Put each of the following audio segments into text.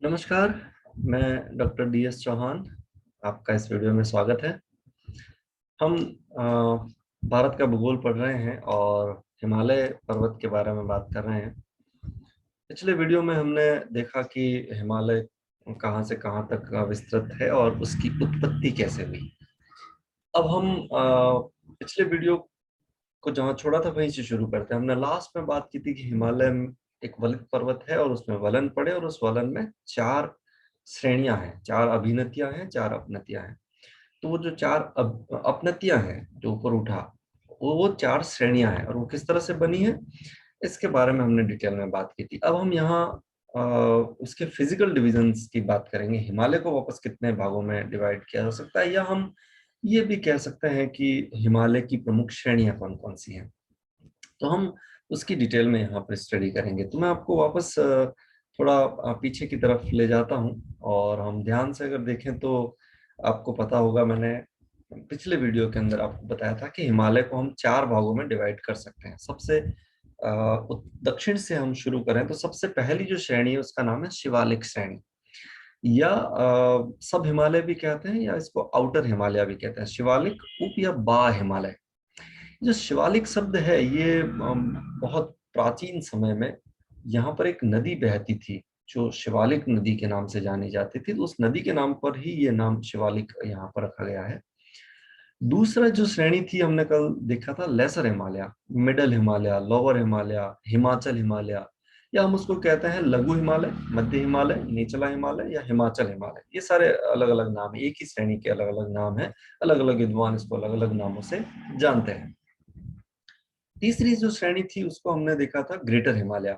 नमस्कार, मैं doctor DS Chauhan. आपका इस वीडियो में स्वागत है। हम भारत का भूगोल पढ़ रहे हैं और हिमालय पर्वत के बारे में बात कर रहे हैं। पिछले वीडियो में हमने देखा कि हिमालय कहाँ से कहाँ तक विस्तृत है और उसकी उत्पत्ति कैसे हुई। अब हम पिछले वीडियो को जहाँ छोड़ा था वहीं से शुरू करते हैं। हमने लास्ट में बात की थी कि हिमालय एक वलित पर्वत है और उसमें वलन पड़े और उस वलन में 4 श्रेणियां हैं, 4 अभिनतियां हैं, 4 अपनतियां हैं। तो वो जो 4 अपनतियां हैं जो ऊपर उठा, वो 4 श्रेणियां हैं और वो किस तरह से बनी है इसके बारे में हमने डिटेल में बात की थी। अब हम यहाँ उसके फिजिकल डिविजन्स की बात करेंगे। हिमालय को वापस कितने भागों में डिवाइड किया जा सकता है, या हम ये भी कह सकते हैं कि हिमालय की प्रमुख श्रेणियां कौन कौन सी हैं। तो हम उसकी डिटेल में यहाँ पर स्टडी करेंगे। तो मैं आपको वापस थोड़ा पीछे की तरफ ले जाता हूँ और हम ध्यान से अगर देखें तो आपको पता होगा, मैंने पिछले वीडियो के अंदर आपको बताया था कि हिमालय को हम 4 भागों में डिवाइड कर सकते हैं। सबसे दक्षिण से हम शुरू करें तो सबसे पहली जो श्रेणी है उसका नाम है शिवालिक श्रेणी, या सब हिमालय भी कहते हैं, या इसको आउटर हिमालय भी कहते हैं। शिवालिक, उप या बा हिमालय। जो शिवालिक शब्द है ये बहुत प्राचीन समय में यहाँ पर एक नदी बहती थी जो शिवालिक नदी के नाम से जानी जाती थी। तो उस नदी के नाम पर ही ये नाम शिवालिक यहाँ पर रखा गया है। दूसरा जो श्रेणी थी हमने कल देखा था lesser Himalaya, middle Himalaya, lower Himalaya, Himachal Himalaya, या हम उसको कहते हैं लघु हिमालय, मध्य हिमालय, निचला हिमालय या हिमाचल हिमालय। ये सारे अलग अलग नाम है, एक ही श्रेणी के अलग अलग नाम है। अलग अलग विद्वान इसको अलग अलग नामों से जानते हैं। तीसरी जो श्रेणी थी उसको हमने देखा था ग्रेटर हिमालय।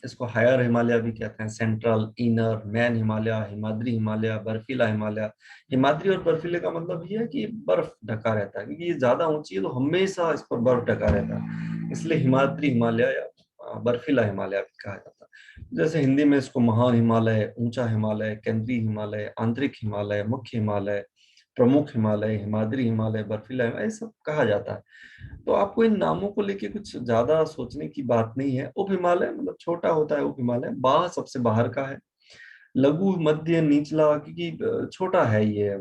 इसको हायर हिमालय भी कहते हैं, central, inner, man Himalaya, Himadri Himalaya, बर्फीला हिमालय। हिमाद्री और बर्फीले का मतलब ये है कि बर्फ ढका रहता है, क्योंकि ये ज्यादा ऊंची है तो हमेशा इस पर बर्फ ढका रहता है, इसलिए हिमाद्री हिमालय या बर्फीला हिमालय भी कहा जाता है। जैसे हिंदी में इसको महान हिमालय, ऊंचा हिमालय, केंद्रीय हिमालय, आंतरिक हिमालय, मुख्य हिमालय, प्रमुख हिमालय, हिमाद्री हिमालय, बर्फीला हिमालय, ये सब कहा जाता है। तो आपको इन नामों को लेके कुछ ज्यादा सोचने की बात नहीं है। उप हिमालय मतलब छोटा होता है उप हिमालय, बाह सबसे बाहर का है, लघु, मध्य, निचला, क्योंकि छोटा है ये,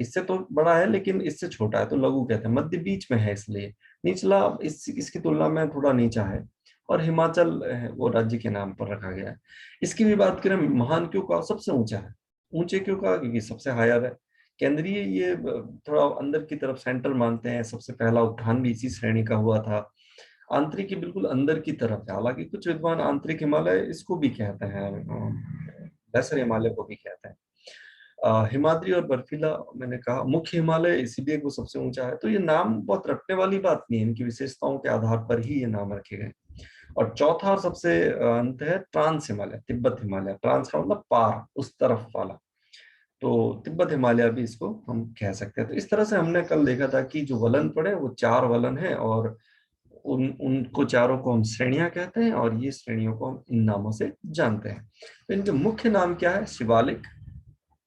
इससे तो बड़ा है लेकिन इससे छोटा है तो लघु कहते हैं। मध्य बीच में है इसलिए, निचला इसकी तुलना में थोड़ा नीचा है, और हिमाचल वो राज्य के नाम पर रखा गया है। इसकी भी बात करें, महान क्यों कहा, सबसे ऊंचा है। ऊंचे क्यों कहा, क्योंकि सबसे हायर है। केंद्रीय ये थोड़ा अंदर की तरफ सेंटर मानते हैं, सबसे पहला उत्थान भी इसी श्रेणी का हुआ था। आंतरिक की बिल्कुल अंदर की तरफ है, हालांकि कुछ विद्वान आंतरिक हिमालय इसको भी कहते हैं, लेसर हिमालय को भी कहते हैं। हिमाद्री और बर्फीला मैंने कहा। मुख्य हिमालय इसीलिए वो सबसे ऊंचा है। तो ये नाम बहुत रटने वाली बात नहीं है, इनकी विशेषताओं के आधार पर ही ये नाम रखे गए। और चौथा और सबसे अंत है ट्रांस हिमालय, तिब्बत हिमालय। ट्रांस का मतलब पार, उस तरफ वाला। तो तिब्बत हिमालय भी इसको हम कह सकते हैं। तो इस तरह से हमने कल देखा था कि जो वलन पड़े वो 4 वलन है, और उनको चारों को हम श्रेणियां कहते हैं, और ये श्रेणियों को हम इन नामों से जानते हैं। तो इनके मुख्य नाम क्या है, शिवालिक,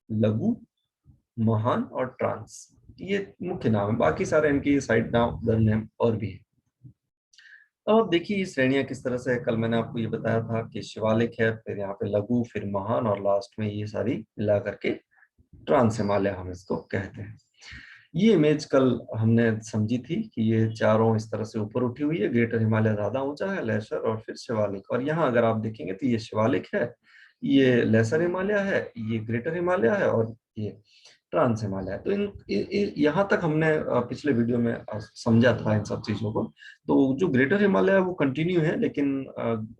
लघु, महान और ट्रांस। ये मुख्य नाम है, बाकी सारे इनके साइड नाम, उधर नाम और भी है। अब आप देखिए ये श्रेणियां किस तरह से है। कल मैंने आपको ये बताया था कि शिवालिक है, फिर यहाँ पे लघु, फिर महान, और लास्ट में ये सारी मिला करके ट्रांस हिमालय हम इसको कहते हैं। ये इमेज कल हमने समझी थी कि ये चारों इस तरह से ऊपर उठी हुई है। ग्रेटर हिमालय ज्यादा ऊंचा है, लेसर और फिर शिवालिक। और यहाँ अगर आप देखेंगे तो ये शिवालिक है, ये लेसर हिमालय है, ये ग्रेटर हिमालय है, और ये ट्रांस हिमालय है। तो यहाँ तक हमने पिछले वीडियो में समझा था इन सब चीजों को। तो जो ग्रेटर हिमालय है वो कंटिन्यू है, लेकिन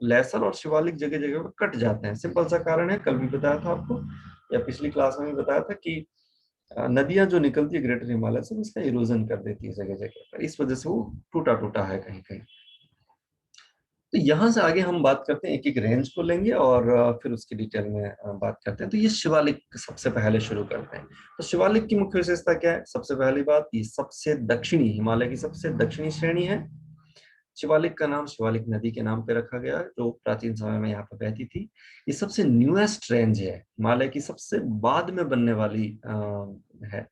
लेसर और शिवालिक जगह जगह पर कट जाते हैं। सिंपल सा कारण है, कल भी बताया था आपको, या पिछली क्लास में भी बताया था कि नदियां जो निकलती है ग्रेटर हिमालय से, उसका इरोजन कर देती है जगह जगह पर, इस वजह से वो टूटा टूटा है कहीं कहीं। तो यहाँ से आगे हम बात करते हैं, एक एक रेंज को लेंगे और फिर उसकी डिटेल में बात करते हैं। तो ये शिवालिक सबसे पहले शुरू करते हैं। तो शिवालिक की मुख्य विशेषता क्या है, सबसे पहली बात, ये सबसे दक्षिणी, हिमालय की सबसे दक्षिणी श्रेणी है। शिवालिक का नाम शिवालिक नदी के नाम पे रखा गया है, जो प्राचीन समय में यहाँ पर बहती थी। ये सबसे न्यूएस्ट रेंज है, हिमालय की सबसे बाद में बनने वाली है।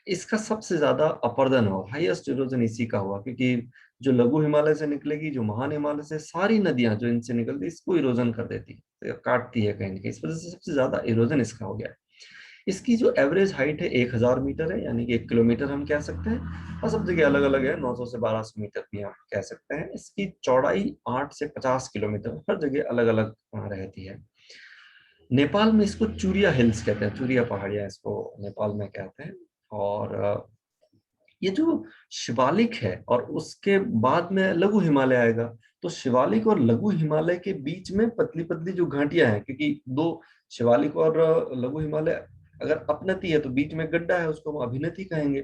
इसका सबसे ज्यादा अपर्दन हो, हाईएस्ट इरोजन इसी का हुआ, क्योंकि जो लघु हिमालय से निकलेगी, जो महान हिमालय से, सारी नदियां जो इनसे निकलती इसको इरोजन कर देती है, तो काटती है कहीं ना कहीं। इस वजह से सबसे ज्यादा इरोजन इसका हो गया है। इसकी जो एवरेज हाइट है 1000 मीटर है, यानी कि 1 किलोमीटर हम कह सकते हैं, और सब जगह अलग अलग है, 900 से 1200 मीटर भी हम कह सकते हैं। इसकी चौड़ाई 8 से 50 किलोमीटर हर जगह अलग अलग रहती है। नेपाल में इसको चूरिया हिल्स कहते हैं, चूरिया पहाड़ियां इसको नेपाल में कहते हैं। और ये जो शिवालिक है और उसके बाद में लघु हिमालय आएगा, तो शिवालिक और लघु हिमालय के बीच में पतली पतली जो घाटियां हैं, क्योंकि दो शिवालिक और लघु हिमालय अगर अपनति है तो बीच में गड्ढा है, उसको हम अभिनति कहेंगे।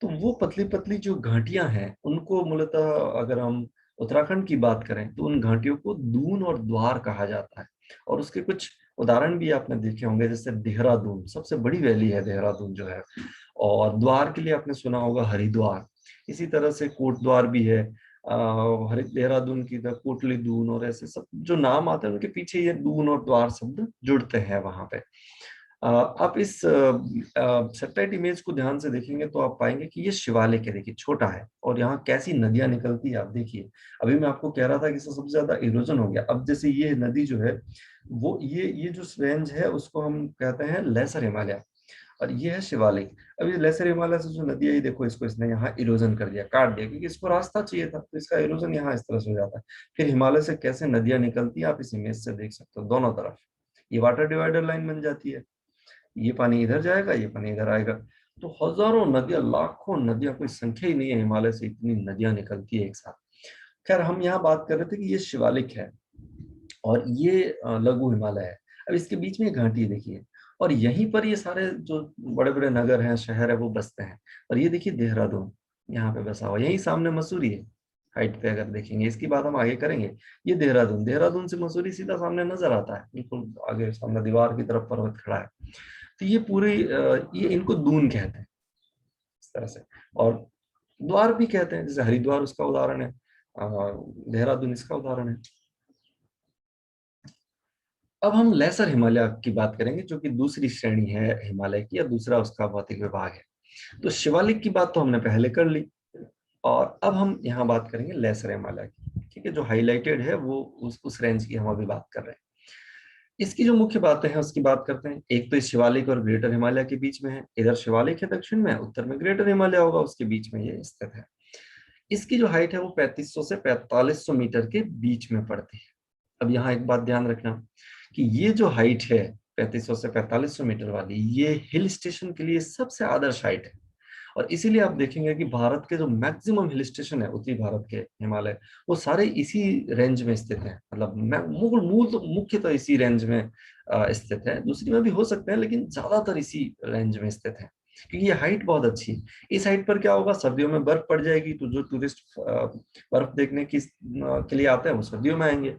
तो वो पतली पतली जो घाटियां हैं उनको मूलतः अगर हम उत्तराखंड की बात करें तो उन घाटियों को दून और द्वार कहा जाता है। और उसके कुछ उदाहरण भी आपने देखे होंगे, जैसे देहरादून, सबसे बड़ी वैली है देहरादून जो है। और द्वार के लिए आपने सुना होगा हरिद्वार। इसी तरह से कोटद्वार भी है, हरि देहरादून की तरह कोटली दून, और ऐसे सब जो नाम आते हैं उनके पीछे ये दून और द्वार शब्द जुड़ते हैं वहां पे। आप इस सैटेलाइट इमेज को ध्यान से देखेंगे तो आप पाएंगे कि ये शिवालिक है, देखिए छोटा है, और यहाँ कैसी नदियां निकलती है आप देखिए। अभी मैं आपको कह रहा था कि इससे सबसे ज्यादा इरोजन हो गया। अब जैसे ये नदी जो है वो ये जो रेंज है उसको हम कहते हैं लेसर हिमालय, और ये है शिवालिक। अब ये लेसर हिमालय से जो नदी है, ये देखो इसको इसने यहाँ इरोजन कर दिया, काट दिया, क्योंकि इसको रास्ता चाहिए था, तो इसका इरोजन यहाँ इस तरह से हो जाता है। फिर हिमालय से कैसे नदियां निकलती है आप इस इमेज से देख सकते हो, दोनों तरफ ये वाटर डिवाइडर लाइन बन जाती है। ये पानी इधर जाएगा, ये पानी इधर आएगा। तो हजारों नदियां, लाखों नदियां, कोई संख्या ही नहीं है, हिमालय से इतनी नदियां निकलती है एक साथ। खैर, हम यहाँ बात कर रहे थे कि ये शिवालिक है और ये लघु हिमालय है। अब इसके बीच में एक घाटी देखिए, और यहीं पर ये सारे जो बड़े बड़े नगर हैं, शहर है, वो बसते हैं। और ये देखिए देहरादून यहाँ पे बसा हुआ, यही सामने मसूरी है। हाइट पे अगर देखेंगे, इसकी बात हम आगे करेंगे। ये देहरादून, देहरादून से मसूरी सीधा सामने नजर आता है, बिल्कुल आगे सामने दीवार की तरफ पर्वत खड़ा है। तो ये पूरी ये इनको दून कहते हैं इस तरह से। और द्वार भी कहते हैं, जैसे हरिद्वार उसका उदाहरण है, देहरादून इसका उदाहरण है। अब हम लेसर हिमालय की बात करेंगे, जो कि दूसरी श्रेणी है हिमालय की, या दूसरा उसका भौतिक विभाग है। तो शिवालिक की बात तो हमने पहले कर ली, और अब हम यहाँ बात करेंगे लेसर हिमालय की। ठीक है, जो हाईलाइटेड है वो उस रेंज की हम अभी बात कर रहे हैं। इसकी जो मुख्य बातें हैं उसकी बात करते हैं। एक तो इस शिवालिक और ग्रेटर हिमालय के बीच में है, इधर शिवालिक है दक्षिण में, उत्तर में ग्रेटर हिमालय होगा, उसके बीच में ये स्थित है। इसकी जो हाइट है वो 3500 से 4500 मीटर के बीच में पड़ती है। अब यहाँ एक बात ध्यान रखना कि ये जो हाइट है 3500 से 4500 मीटर वाली, ये हिल स्टेशन के लिए सबसे आदर्श हाइट है। और इसीलिए आप देखेंगे कि भारत के जो मैक्सिमम हिल स्टेशन है उत्तरी भारत के हिमालय, वो सारे इसी रेंज में स्थित हैं। मतलब मूल मूल तो मुख्यतः इसी रेंज में स्थित है, दूसरी में भी हो सकते हैं लेकिन ज्यादातर इसी रेंज में स्थित है, क्योंकि ये हाइट बहुत अच्छी है। इस हाइट पर क्या होगा, सर्दियों में बर्फ पड़ जाएगी, तो जो टूरिस्ट बर्फ देखने की के लिए आते हैं वो सर्दियों में आएंगे,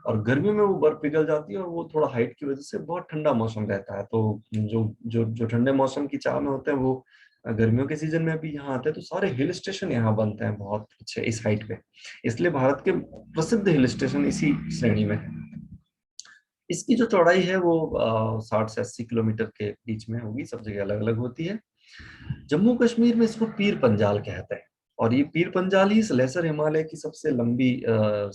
और गर्मियों में वो बर्फ पिघल जाती है, और वो थोड़ा हाइट की वजह से बहुत ठंडा मौसम रहता है। तो जो जो जो ठंडे मौसम की चाह में होते हैं वो गर्मियों के सीजन में भी यहाँ आते हैं। तो सारे हिल स्टेशन यहाँ बनते हैं बहुत अच्छे इस हाइट पे, इसलिए भारत के प्रसिद्ध हिल स्टेशन इसी श्रेणी में है। इसकी जो चौड़ाई है वो 60 से 80 किलोमीटर के बीच में होगी, सब जगह अलग अलग होती है। जम्मू कश्मीर में इसको पीर पंजाल कहते हैं, और ये पीर पंजाल ही इस लेसर हिमालय की सबसे लंबी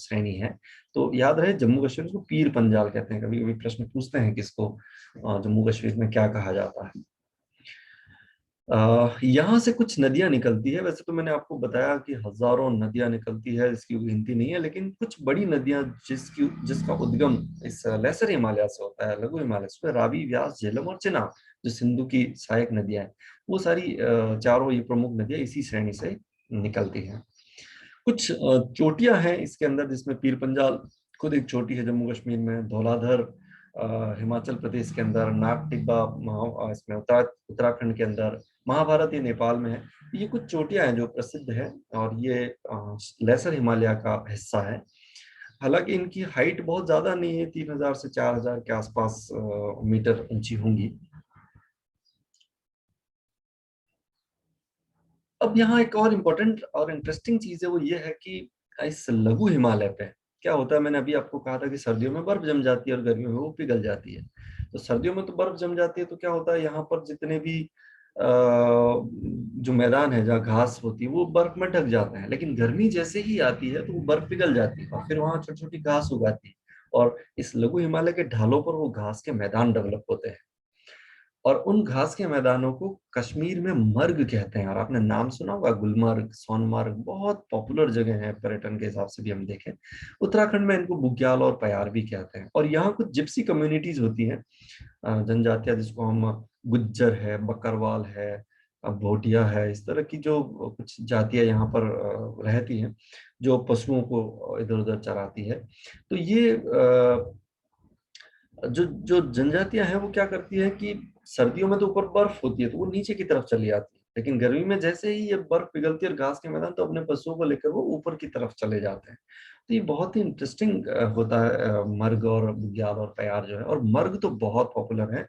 श्रेणी है। तो याद रहे, जम्मू कश्मीर को पीर पंजाल कहते हैं। कभी कभी प्रश्न पूछते हैं कि इसको जम्मू कश्मीर में क्या कहा जाता है। यहाँ से कुछ नदियां निकलती है। वैसे तो मैंने आपको बताया कि हजारों नदियां निकलती है, इसकी गिनती नहीं है, लेकिन कुछ बड़ी नदियां जिसका उद्गम इस लेसर हिमालय से होता है, लघु हिमालय से, रावी, व्यास, झेलम और चिनाब, जो सिंधु की सहायक नदियां हैं, वो सारी चारों ये प्रमुख नदियां इसी श्रेणी से निकलती हैं। कुछ चोटियां हैं इसके अंदर, जिसमें पीर पंजाल खुद एक चोटी है जम्मू कश्मीर में, धौलाधर हिमाचल प्रदेश के अंदर, नाग टिब्बा इसमें उत्तराखंड के अंदर, महाभारत ये नेपाल में है। ये कुछ चोटियां हैं जो प्रसिद्ध है, और ये लेसर हिमालय का हिस्सा है। हालांकि इनकी हाइट बहुत ज्यादा नहीं है, 3000 से 4000 के आसपास मीटर ऊंची होंगी। अब यहाँ एक और इम्पोर्टेंट और इंटरेस्टिंग चीज है, वो ये है कि इस लघु हिमालय पे क्या होता है। मैंने अभी आपको कहा था कि सर्दियों में बर्फ जम जाती है और गर्मियों में वो पिघल जाती है। तो सर्दियों में तो बर्फ जम जाती है, तो क्या होता है, यहाँ पर जितने भी जो मैदान है जहाँ घास होती है वो बर्फ में ढक जाते हैं, लेकिन गर्मी जैसे ही आती है तो वो बर्फ पिघल जाती है और फिर वहां छोटी छोटी घास उगाती है, और इस लघु हिमालय के ढालों पर वो घास के मैदान डेवलप होते हैं। और उन घास के मैदानों को कश्मीर में मर्ग कहते हैं। और आपने नाम सुना होगा, गुलमर्ग, सोनमर्ग, बहुत पॉपुलर जगह है पर्यटन के हिसाब से भी हम देखें। उत्तराखंड में इनको बुग्याल और पयार भी कहते हैं। और यहाँ कुछ जिप्सी कम्युनिटीज होती हैं, जनजातियां, जिसको हम गुज्जर है, बकरवाल है, भोटिया है, इस तरह की जो कुछ जातियां यहाँ पर रहती हैं, जो पशुओं को इधर उधर चराती है। तो ये जो जो जनजातियां हैं वो क्या करती है कि सर्दियों में तो ऊपर बर्फ होती है तो वो नीचे की तरफ चली आती है, लेकिन गर्मी में जैसे ही ये बर्फ पिघलती है और घास के मैदान, तो अपने पशुओं को लेकर वो ऊपर की तरफ चले जाते हैं। तो ये बहुत ही इंटरेस्टिंग होता है मर्ग और बुग्याल और प्यार जो है। और मर्ग तो बहुत पॉपुलर है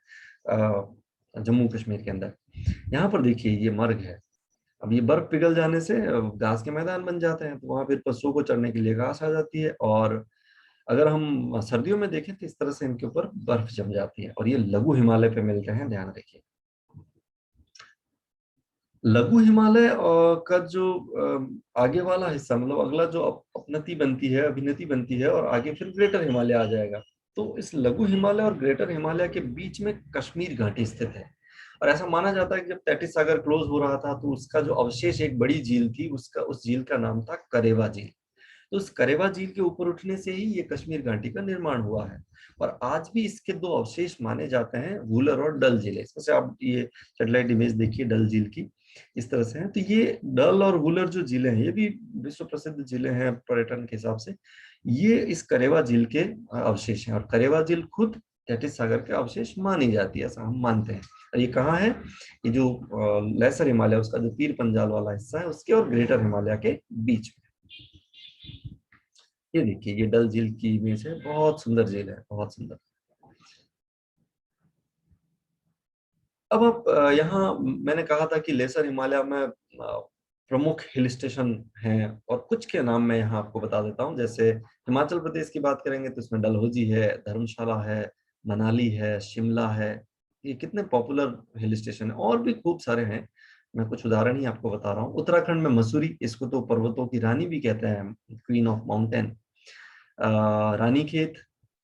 जम्मू कश्मीर के अंदर। यहाँ पर देखिए ये मर्ग है। अब ये बर्फ पिघल जाने से घास के मैदान बन जाते हैं, तो वहां फिर पशुओं को चढ़ने के लिए घास आ जाती है। और अगर हम सर्दियों में देखें तो इस तरह से इनके ऊपर बर्फ जम जाती है, और ये लघु हिमालय पे मिलते हैं, ध्यान रखिए। लघु हिमालय का जो आगे वाला हिस्सा, मतलब अगला जो अपनति बनती है, अभिनति बनती है, और आगे फिर ग्रेटर हिमालय आ जाएगा। तो इस लघु हिमालय और ग्रेटर हिमालय के बीच में कश्मीर घाटी स्थित है। और ऐसा माना जाता है कि जब तैतीस सागर क्लोज हो रहा था तो उसका जो अवशेष, एक बड़ी झील थी, उसका, उस झील का नाम था करेवा झील। तो उस करेवा झील के ऊपर उठने से ही ये कश्मीर घाटी का निर्माण हुआ है। और आज भी इसके दो अवशेष माने जाते हैं, वूलर और डल झील। इसमें से आप ये सैटेलाइट इमेज देखिए डल झील की, इस तरह से है। तो ये डल और वूलर जो झीलें हैं, ये भी विश्व प्रसिद्ध झीलें हैं पर्यटन के हिसाब से। ये इस करेवा झील के अवशेष हैं, और करेवा झील खुद तैतीस सागर के अवशेष मानी जाती है, ऐसा हम मानते हैं। और ये कहाँ है? ये जो लेसर हिमालय, उसका जो पीर पंजाल वाला हिस्सा है, उसके और ग्रेटर हिमालय के बीच में। ये देखिए ये डल झील की इमेज है, बहुत सुंदर झील है, बहुत सुंदर। अब आप यहाँ, मैंने कहा था कि लेसर हिमालय में प्रमुख हिल स्टेशन हैं, और कुछ के नाम मैं यहाँ आपको बता देता हूँ। जैसे हिमाचल प्रदेश की बात करेंगे तो इसमें डलहौजी है, धर्मशाला है, मनाली है, शिमला है। ये कितने पॉपुलर हिल स्टेशन है, और भी खूब सारे हैं। मैं कुछ उदाहरण ही आपको बता रहा हूँ। उत्तराखंड में मसूरी, इसको तो पर्वतों की रानी भी कहते हैं, queen of mountain. Ranikhet,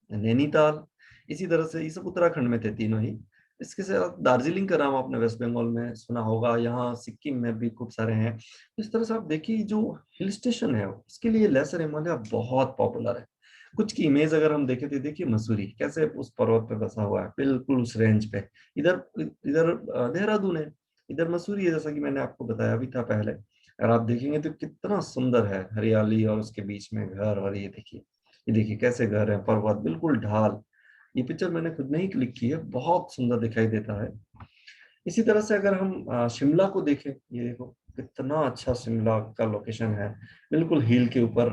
Nainital, इसी तरह से ये सब उत्तराखंड में थे तीनों ही। इसके साथ दार्जिलिंग का नाम आपने वेस्ट बंगाल में सुना होगा, यहाँ सिक्किम में भी खूब सारे हैं। इस तरह से आप देखिए जो हिल स्टेशन है उसके लिए लेसर हिमालय बहुत पॉपुलर है। कुछ की इमेज अगर हम देखें तो देखिए मसूरी कैसे उस पर्वत पे बसा हुआ है, बिल्कुल उस रेंज पे। इधर इधर देहरादून है, इधर मसूरी है, जैसा कि मैंने आपको बताया भी था पहले। अगर आप देखेंगे तो कितना सुंदर है, हरियाली और उसके बीच में घर। और ये देखिए कैसे घर है, पर्वत, बिल्कुल ढाल। ये पिक्चर मैंने खुद ने ही क्लिक की है, बहुत सुंदर दिखाई देता है। इसी तरह से अगर हम शिमला को देखें, ये देखो कितना अच्छा शिमला का लोकेशन है, बिल्कुल हिल के ऊपर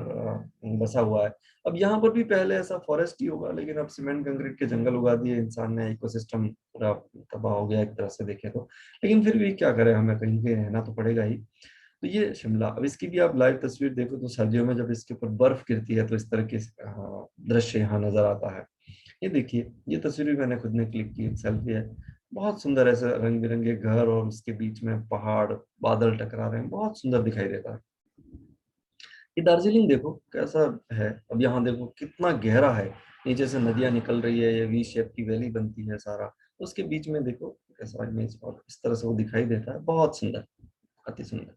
बसा हुआ है। अब यहाँ पर भी पहले ऐसा फॉरेस्ट ही होगा, लेकिन अब सीमेंट कंक्रीट के जंगल उगा दिए इंसान ने, इकोसिस्टम पूरा तबाह हो गया एक तरह से देखें तो। लेकिन फिर भी क्या करें, हमें कहीं पे रहना तो पड़ेगा ही। तो ये शिमला, अब इसकी भी आप लाइव तस्वीर देखो तो सर्दियों में जब इसके ऊपर बर्फ गिरती है तो इस तरह के दृश्य यहाँ नजर आता है। ये देखिए ये तस्वीर भी मैंने खुद ने क्लिक की, एक सेल्फी है। बहुत सुंदर ऐसे रंग बिरंगे घर, और उसके बीच में पहाड़, बादल टकरा रहे हैं, बहुत सुंदर दिखाई देता है। ये दार्जिलिंग देखो कैसा है। अब यहाँ देखो कितना गहरा है, नीचे से नदियां निकल रही है, ये वी शेप की वैली बनती है सारा। उसके बीच में देखो कैसा इमेज, और इस तरह से वो दिखाई देता है, बहुत सुंदर, अति सुंदर।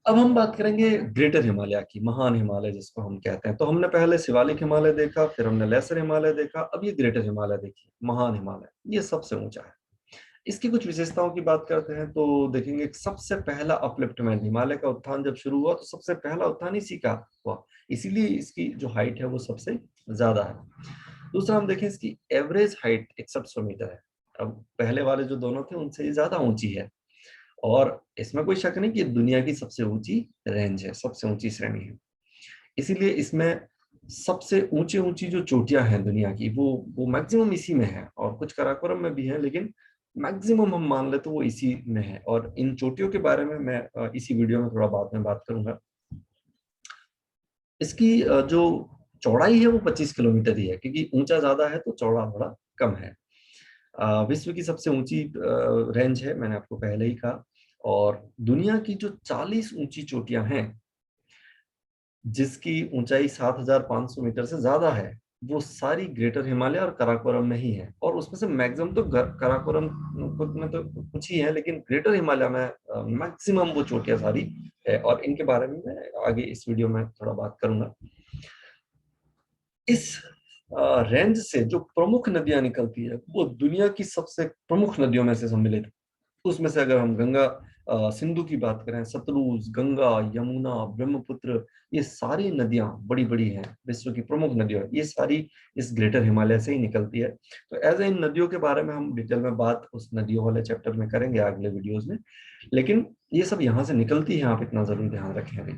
अब हम बात करेंगे ग्रेटर हिमालय की, महान हिमालय जिसको हम कहते हैं। तो हमने पहले शिवालिक हिमालय देखा, फिर हमने लेसर हिमालय देखा, अब ये ग्रेटर हिमालय देखिए, महान हिमालय, ये सबसे ऊंचा है। इसकी कुछ विशेषताओं की बात करते हैं तो देखेंगे कि सबसे पहला अपलिफ्टमेंट, हिमालय का उत्थान जब शुरू हुआ तो सबसे पहला उत्थान इसी का हुआ, इसीलिए इसकी जो हाइट है वो सबसे ज्यादा है। दूसरा हम देखें इसकी एवरेज हाइट 6100 मीटर है। अब पहले वाले जो दोनों थे उनसे ये ज्यादा ऊंची है, और इसमें कोई शक नहीं कि दुनिया की सबसे ऊंची रेंज है, सबसे ऊंची श्रेणी है। इसीलिए इसमें सबसे ऊंची ऊंची जो चोटियां हैं दुनिया की, वो मैक्सिमम इसी में है, और कुछ काराकोरम में भी है, लेकिन मैक्सिमम हम मान ले तो वो इसी में है। और इन चोटियों के बारे में मैं इसी वीडियो में थोड़ा बाद में बात करूंगा। इसकी जो चौड़ाई है वो 25 किलोमीटर ही है, क्योंकि ऊंचा ज्यादा है तो चौड़ा थोड़ा कम है। विश्व की सबसे ऊंची रेंज है, मैंने आपको पहले ही कहा। और दुनिया की जो 40 ऊंची चोटियां हैं, जिसकी ऊंचाई 7,500 मीटर से ज्यादा है, वो सारी ग्रेटर हिमालय और काराकोरम में ही है। और उसमें से मैक्सिमम तो काराकोरम में तो कुछ ही है, लेकिन ग्रेटर हिमालय में मैक्सिमम वो चोटियां सारी है। और इनके बारे में मैं आगे इस वीडियो में थोड़ा बात करूंगा। इस रेंज से जो प्रमुख नदियां निकलती है, वो दुनिया की सबसे प्रमुख नदियों में से सम्मिलित है। उसमें से अगर हम गंगा सिंधु की बात करें, सतलुज, गंगा, यमुना, ब्रह्मपुत्र, ये सारी नदियां बड़ी बड़ी हैं, विश्व की प्रमुख नदियां, ये सारी इस ग्रेटर हिमालय से ही निकलती है। तो एज इन नदियों के बारे में हम डिटेल में बात उस नदियों वाले चैप्टर में करेंगे अगले वीडियोस में, लेकिन ये सब यहाँ से निकलती है, आप इतना जरूर ध्यान रखें अभी।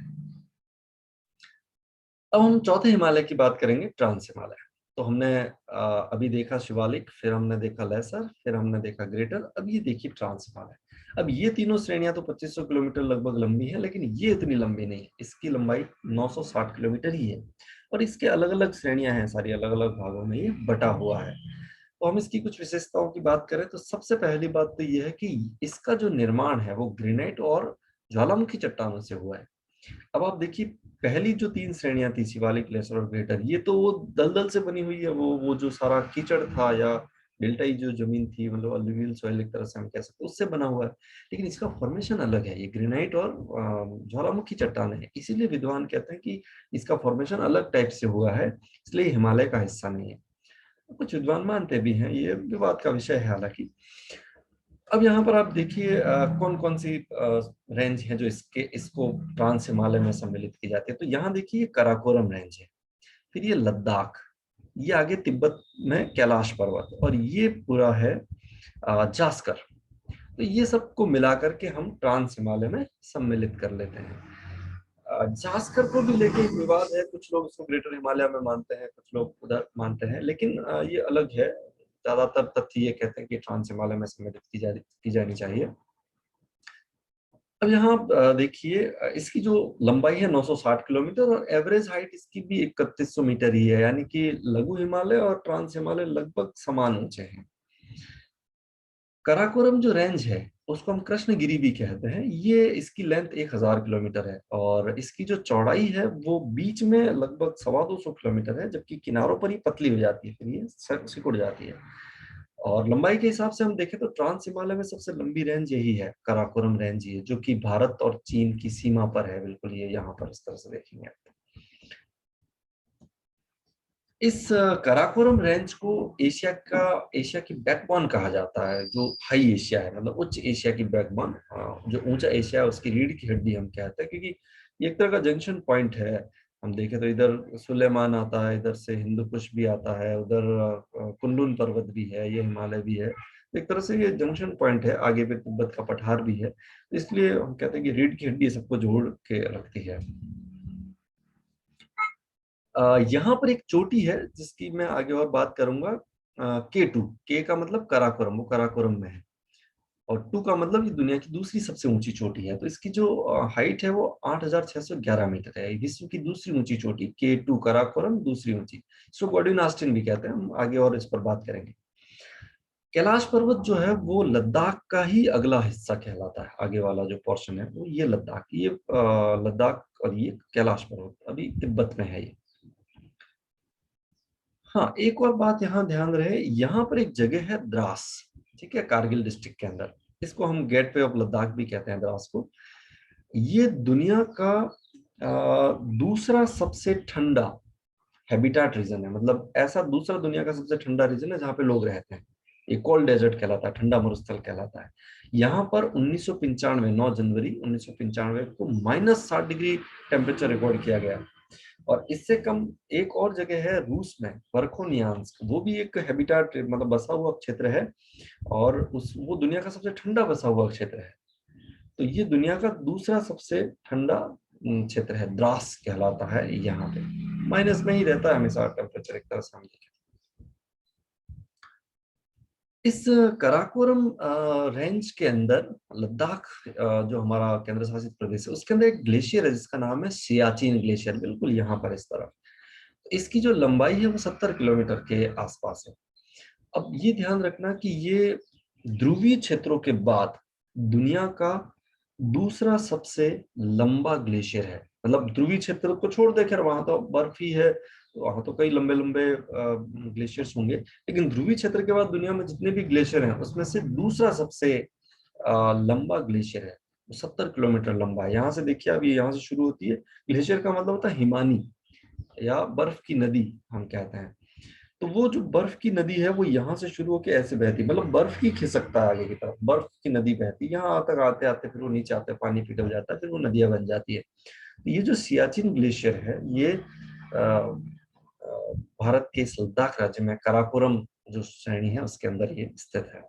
अब हम चौथे हिमालय की बात करेंगे, ट्रांस हिमालय। तो हमने अभी देखा शिवालिक, फिर हमने देखा लेसर, फिर हमने देखा ग्रेटर, अब ये देखिए ट्रांस हिमालय। अब ये तीनों श्रेणियां तो 2500 किलोमीटर लगभग लंबी है, लेकिन ये इतनी लंबी नहीं है, इसकी लंबाई 960 किलोमीटर ही है। और इसके अलग अलग श्रेणियां हैं, सारी अलग अलग भागों में ये बटा हुआ है। तो हम इसकी कुछ विशेषताओं की बात करें तो सबसे पहली बात तो ये है कि इसका जो निर्माण है वो ग्रेनाइट और ज्वालामुखी चट्टानों से हुआ है। अब आप देखिए, पहली जो तीन श्रेणियां थी, शिवालिक, लेसर और ग्रेटर, ये तो वो दलदल से बनी हुई है, वो जो सारा कीचड़ था या डेल्टाई जो जमीन थी, मतलब अलुवियल सॉइल एक तरह से हम कह सकते हैं, उससे बना हुआ है। लेकिन इसका फॉर्मेशन अलग है, ये ग्रेनाइट और ज्वालामुखी चट्टान है, इसीलिए विद्वान कहते हैं कि इसका फॉर्मेशन अलग टाइप से हुआ है, इसलिए हिमालय का हिस्सा नहीं है। कुछ विद्वान मानते भी हैं, ये विवाद का विषय है हालांकि। अब यहाँ पर आप देखिए कौन कौन सी रेंज है जो इसको ट्रांस हिमालय में सम्मिलित की जाती है। तो यहाँ देखिए कराकोरम रेंज है, फिर ये लद्दाख, ये आगे तिब्बत में कैलाश पर्वत, और ये पूरा है जास्कर। तो ये सबको मिलाकर के हम ट्रांस हिमालय में सम्मिलित कर लेते हैं। जास्कर को भी लेके एक विवाद है, कुछ लोग इसको ग्रेटर हिमालय में मानते हैं, कुछ लोग उधर मानते हैं, लेकिन ये अलग है। ज्यादातर तथ्य ये कहते हैं कि ट्रांस हिमालय में सम्मिलित की जानी चाहिए। अब यहाँ देखिए, इसकी जो लंबाई है 960 किलोमीटर, और एवरेज हाइट इसकी भी 3100 मीटर ही है, यानी कि लघु हिमालय और ट्रांस हिमालय लगभग समान ऊंचे हैं। कराकोरम जो रेंज है उसको हम कृष्णगिरी भी कहते हैं, ये इसकी लेंथ 1000 किलोमीटर है, और इसकी जो चौड़ाई है वो बीच में लगभग 225 किलोमीटर है, जबकि किनारों पर ही पतली हो जाती है, फिर ये सिकुड़ जाती है। और लंबाई के हिसाब से हम देखें तो ट्रांस हिमालय में सबसे लंबी रेंज यही है, कराकोरम रेंज ही है, जो कि भारत और चीन की सीमा पर है, बिल्कुल ये यहाँ पर इस तरह से देखेंगे आप। इस कराकोरम रेंज को एशिया की बैकबोन कहा जाता है, जो हाई एशिया है, मतलब उच्च एशिया की बैकबोन। जो ऊंचा एशिया है उसकी रीढ़ की हड्डी हम कहते हैं, क्योंकि ये एक तरह का जंक्शन पॉइंट है। हम देखें तो इधर सुलेमान आता है, इधर से हिंदू कुश भी आता है, उधर कुनलुन पर्वत भी है, ये हिमालय भी है। एक तरह से ये जंक्शन पॉइंट है, आगे पे तिब्बत का पठार भी है, इसलिए हम कहते हैं कि रीढ़ की हड्डी सबको जोड़ के रखती है। यहाँ पर एक चोटी है जिसकी मैं आगे और बात करूंगा, K2। के का मतलब कराकोरम, वो कराकोरम में है, और टू का मतलब ये दुनिया की दूसरी सबसे ऊंची चोटी है। तो इसकी जो हाइट है वो 8611 मीटर है, विश्व की दूसरी ऊंची चोटी K2 कराकोरम, दूसरी ऊंची। इसको गॉडविन ऑस्टिन भी कहते हैं, हम आगे और इस पर बात करेंगे। कैलाश पर्वत जो है वो लद्दाख का ही अगला हिस्सा कहलाता है, आगे वाला जो पोर्शन है वो ये लद्दाख, ये लद्दाख, और ये कैलाश पर्वत अभी तिब्बत में है ये। हाँ, एक और बात यहाँ ध्यान रहे, यहाँ पर एक जगह है द्रास, ठीक है, कारगिल डिस्ट्रिक्ट के अंदर। इसको हम गेटवे ऑफ लद्दाख भी कहते हैं, द्रास को। ये दुनिया का दूसरा सबसे ठंडा हैबिटाट रीजन है, मतलब ऐसा दूसरा दुनिया का सबसे ठंडा रीजन है जहाँ पे लोग रहते हैं। ये कोल्ड डेजर्ट कहलाता है, ठंडा मरुस्थल कहलाता है। यहाँ पर 1995, 9 जनवरी 1995 को -60 डिग्री टेम्परेचर रिकॉर्ड किया गया। और इससे कम एक और जगह है रूस में, वर्खोनियांस्क, वो भी एक हैबिटाट मतलब बसा हुआ क्षेत्र है, और उस वो दुनिया का सबसे ठंडा बसा हुआ क्षेत्र है। तो ये दुनिया का दूसरा सबसे ठंडा क्षेत्र है, द्रास कहलाता है। यहाँ पे माइनस में ही रहता है हमेशा टेम्परेचर, एक तरह से हम देखें। इस कराकोरम रेंज के अंदर लद्दाख, जो हमारा केंद्र शासित प्रदेश है, उसके अंदर एक ग्लेशियर है जिसका नाम है सियाचिन ग्लेशियर, बिल्कुल यहाँ पर इस तरफ। इसकी जो लंबाई है वो 70 किलोमीटर के आसपास है। अब ये ध्यान रखना कि ये ध्रुवीय क्षेत्रों के बाद दुनिया का दूसरा सबसे लंबा ग्लेशियर है। मतलब ध्रुवीय क्षेत्र को छोड़ दे, खैर वहां तो बर्फ ही है, तो वहां तो कई लंबे लंबे ग्लेशियर्स होंगे, लेकिन ध्रुवीय क्षेत्र के बाद दुनिया में जितने भी ग्लेशियर हैं उसमें से दूसरा सबसे लंबा ग्लेशियर है। 70 किलोमीटर लंबा है। यहाँ से देखिए, अभी यहाँ से शुरू होती है। ग्लेशियर का मतलब होता है हिमानी या बर्फ की नदी हम कहते हैं। तो वो जो बर्फ की नदी है वो यहाँ से शुरू होकर ऐसे बहती, मतलब बर्फ की खिसकता है आगे की तरफ, बर्फ की नदी बहती है, यहाँ तक आते आते फिर वो नीचे आते पानी पिघल जाता है, फिर वो नदियां बन जाती है। तो ये जो सियाचिन ग्लेशियर है ये भारत के इस लद्दाख राज्य में काराकोरम जो श्रेणी है उसके अंदर ये स्थित है।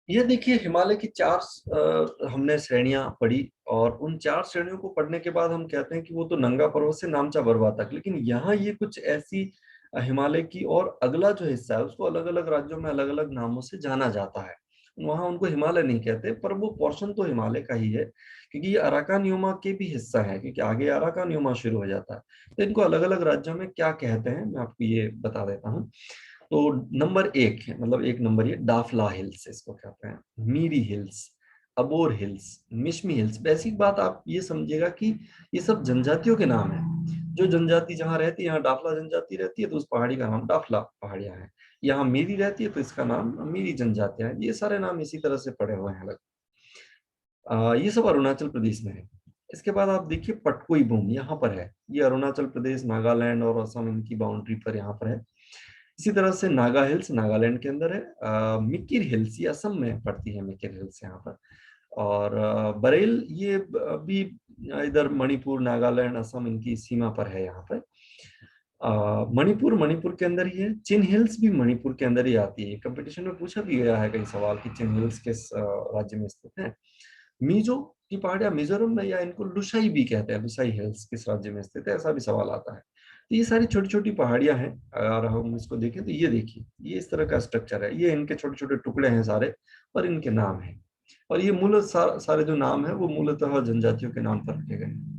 ये देखिए हिमालय की चार हमने श्रेणियां पढ़ी, और उन चार श्रेणियों को पढ़ने के बाद हम कहते हैं कि वो तो नंगा पर्वत से नामचा बरवा तक, लेकिन यहाँ ये कुछ ऐसी हिमालय की और अगला जो हिस्सा है उसको अलग अलग राज्यों में अलग अलग नामों से जाना जाता है। वहां उनको हिमालय नहीं कहते, पर वो पोर्शन तो हिमालय का ही है, क्योंकि ये अराकानयुमा के भी हिस्सा है, क्योंकि आगे अराकानयुमा शुरू हो जाता है। तो इनको अलग अलग राज्यों में क्या कहते हैं मैं आपको ये बता देता हूँ। तो नंबर एक है, मतलब एक नंबर ये डाफला हिल्स इसको कहते हैं, Miri hills, Abor hills, Mishmi hills. Basic बात आप ये समझिएगा कि ये सब जनजातियों के नाम है। जो जनजाति जहाँ रहती है, यहाँ डाफला जनजाति रहती है तो उस पहाड़ी का नाम डाफला पहाड़ियां है। यहाँ मीरी रहती है तो इसका नाम मीरी जनजातियां है। ये सारे नाम इसी तरह से पड़े हुए हैं अलग। ये सब अरुणाचल प्रदेश में है। इसके बाद आप देखिए पटकोई बूम यहाँ पर है। ये अरुणाचल प्रदेश, नागालैंड और असम इनकी बाउंड्री पर यहाँ पर है। इसी तरह से नागा हिल्स नागालैंड के अंदर है। मिकिर हिल्स ये असम में पड़ती है, मिकिर हिल्स यहाँ पर। और बरेल ये भी इधर मणिपुर, नागालैंड, असम इनकी सीमा पर है यहाँ पर। मणिपुर मणिपुर के अंदर ही है। चिन हिल्स भी मणिपुर के अंदर ही आती है। कंपटीशन में पूछा भी गया है कई सवाल कि चिन हिल्स किस राज्य में स्थित है। मिजो की पहाड़ियां मिजोरम में, या इनको लुसाई भी कहते हैं, लुसाई हिल्स किस राज्य में स्थित है, ऐसा भी सवाल आता है। तो ये सारी छोटी छोटी पहाड़ियां हैं। अगर हम इसको देखें तो ये देखिए, ये इस तरह का स्ट्रक्चर है, ये इनके छोटे छोटे टुकड़े हैं सारे, और इनके नाम हैं। और ये मूल सारे जो नाम है वो मूलतः जनजातियों के नाम पर रखे गए हैं।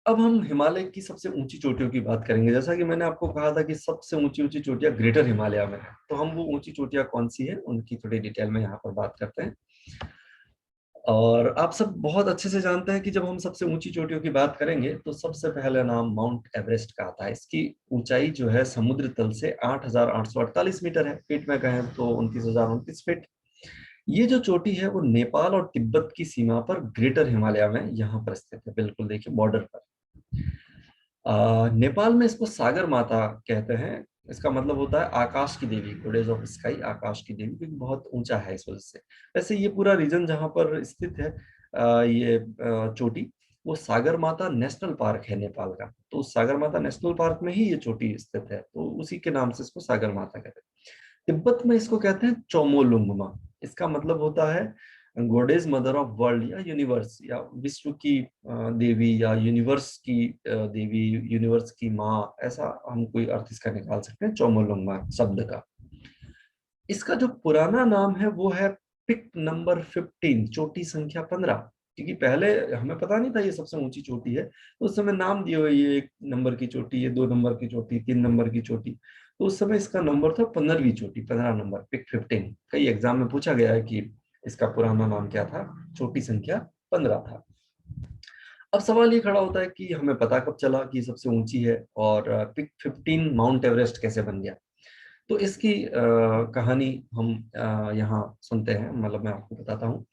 अब हम हिमालय की सबसे ऊंची चोटियों की बात करेंगे। जैसा कि मैंने आपको कहा था कि सबसे ऊंची ऊंची चोटियां ग्रेटर हिमालय में है, तो हम वो ऊंची चोटियां कौन सी है उनकी थोड़ी डिटेल में यहाँ पर बात करते हैं। और आप सब बहुत अच्छे से जानते हैं कि जब हम सबसे ऊंची चोटियों की बात करेंगे तो सबसे पहला नाम माउंट एवरेस्ट का आता है। इसकी ऊंचाई जो है समुद्र तल से 8,848 मीटर है। फीट में कहें तो 29,029 फीट। ये जो चोटी है वो नेपाल और तिब्बत की सीमा पर ग्रेटर हिमालय में यहाँ पर स्थित है। बिल्कुल देखिए बॉर्डर पर। नेपाल में इसको सागर माता कहते हैं। इसका मतलब होता है आकाश की देवी, गॉडेस ऑफ स्काई, आकाश की देवी, क्योंकि बहुत ऊंचा है इस वजह से। वैसे ये पूरा रीजन जहाँ पर स्थित है, ये चोटी, वो सागर माता नेशनल पार्क है नेपाल का। तो उस सागर माता नेशनल पार्क में ही ये चोटी स्थित है, तो उसी के नाम से इसको सागर माता कहते हैं। तिब्बत में इसको कहते हैं चोमोलुंगमा। इसका मतलब होता है गॉडेज मदर ऑफ वर्ल्ड या यूनिवर्स, या विश्व की देवी, या यूनिवर्स की देवी, यूनिवर्स की माँ, ऐसा हम कोई अर्थ इसका निकाल सकते हैं चोमोलुंगमा शब्द का। इसका जो पुराना नाम है वो है पिक नंबर 15, चोटी संख्या 15। क्योंकि पहले हमें पता नहीं था ये सबसे ऊंची चोटी है, तो उस समय नाम दिए हुए, ये 1 नंबर की चोटी, ये 2 नंबर की चोटी, 3 नंबर की चोटी। तो उस समय इसका नंबर था 15वीं चोटी, 15 नंबर, पिक 15। कई एग्जाम में पूछा गया है कि इसका पुराना नाम क्या था। चोटी संख्या 15 था। अब सवाल ये खड़ा होता है कि हमें पता कब चला कि सबसे ऊंची है, और पिक 15 माउंट एवरेस्ट कैसे बन गया। तो इसकी कहानी हम यहाँ सुनते हैं, मतलब मैं आपको बताता हूँ।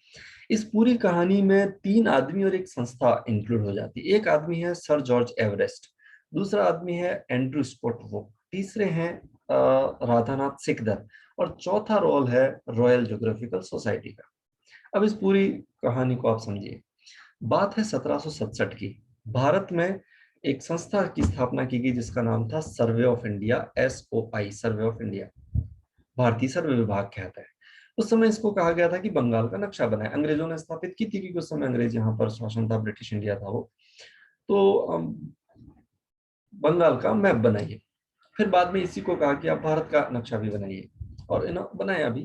इस पूरी कहानी में 3 आदमी और एक संस्था इंक्लूड हो जाती है। एक आदमी है सर जॉर्ज एवरेस्ट, दूसरा आदमी है एंड्रू स्कॉट वुक, तीसरे हैं राधानाथ सिकदर, और चौथा रोल है रॉयल ज्योग्राफिकल सोसाइटी का। अब इस पूरी कहानी को आप समझिए। बात है 1767 की। भारत में एक संस्था की स्थापना की गई जिसका नाम था survey of India, SOI, survey of India, भारतीय सर्वे विभाग कहता है। उस समय इसको कहा गया था कि बंगाल का नक्शा बनाए। अंग्रेजों ने स्थापित की थी, क्योंकि उस समय अंग्रेज यहाँ पर शासन था, ब्रिटिश इंडिया था वो। तो बंगाल का मैप बनाइए। फिर बाद में इसी को कहा कि आप भारत का नक्शा भी बनाइए, और इन्होंने बनाया भी।